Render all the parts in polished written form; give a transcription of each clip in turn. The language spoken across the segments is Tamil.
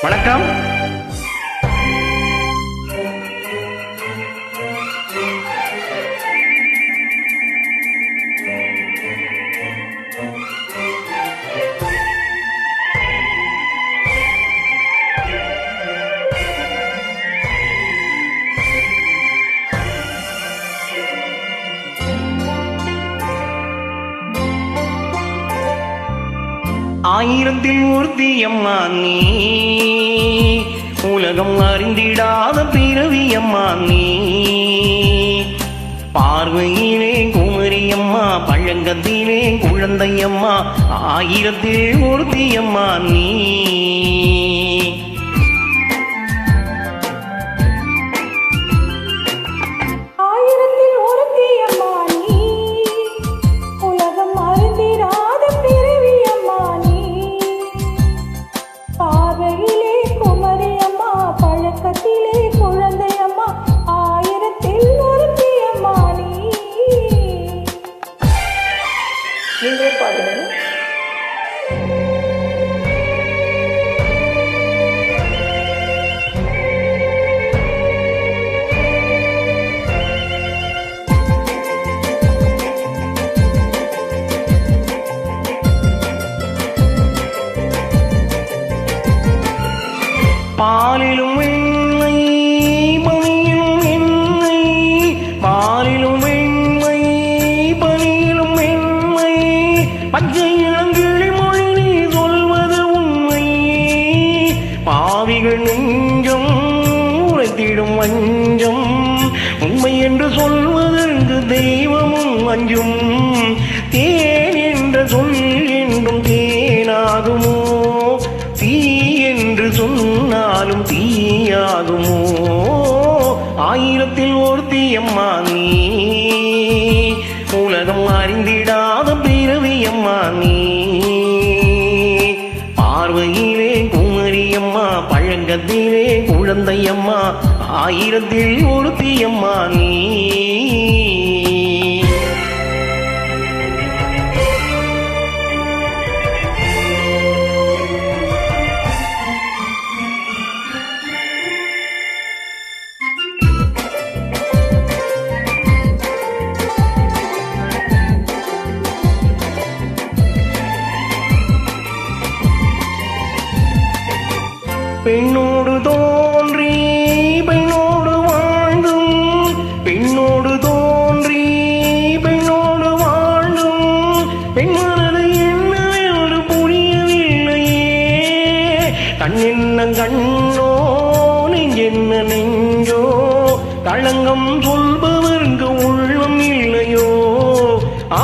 வணக்கம். ஆயிரத்தில் ஒருத்தியம்மா நீ, உலகம் அறிந்திடாத பிறவியம்மா நீ. பார்வையிலே குமரியம்மா, பழங்கத்திலே குழந்தையம்மா, ஆயிரத்தில் ஒருத்தியம்மா நீ. நீங்களே பாருங்க. பாலிலும் வெண்மை பனியிலும் எண்ணெய், பாலிலும் வெண்மை பனியிலும் எண்ணெய், பச்சை இளங்கிளி மொழி நீ சொல்வது உண்மை. பாவிகள் நெஞ்சம் உரைத்திடும் வஞ்சம், உண்மை என்று சொல்வதற்கு தெய்வமும் அஞ்சும். தேன் என்ற சொல் என்றும் தேனாகுமோ, தீ என்று சொன்னாலும் தீயாகுமோ. ஆயிரத்தில் ஒருத்தியம்மா நீ, உலகம் அறிந்திடாத பிறவியம்மா நீ. பார்வையிலே குமரியம்மா, பழங்கத்திலே குழந்தையம்மா, ஆயிரத்தில் ஒருத்தியம்மா நீ. பெண்ணோடு தோன்றி பெண்ணோடு வாழ்ந்தும், பெண்ணோடு தோன்றி பெண்ணோடு வாழ்ந்தும், பெண்மனது என்ன புரியவில்லையே. கண் என்ன கண்ணோ, நெஞ்சென்ன நெஞ்சோ, களங்கம் சொல்பவர்க்கு உள்ளம் இல்லையோ.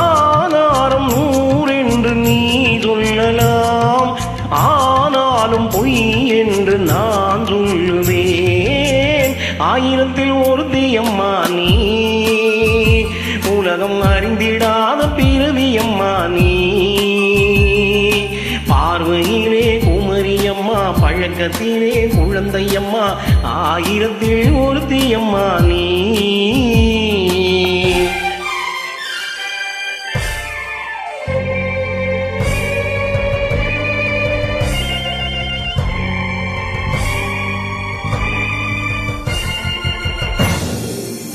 ஆதாரம் நூறென்று நீ சொல்லலாம், ஆனாலும் பொய் என்று நான் சொல்லுவேன். ஆயிரத்தில் ஒருத்தியம்மா நீ, உலகம் அறிந்திடாத பிறவியம்மா நீ. பார்வையிலே குமரியம்மா, பழக்கத்திலே குழந்தையம்மா, ஆயிரத்தில் ஒருத்தியம்மா நீ.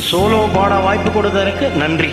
சோலோ பாட வாய்ப்பு கொடுத்ததற்கு நன்றி.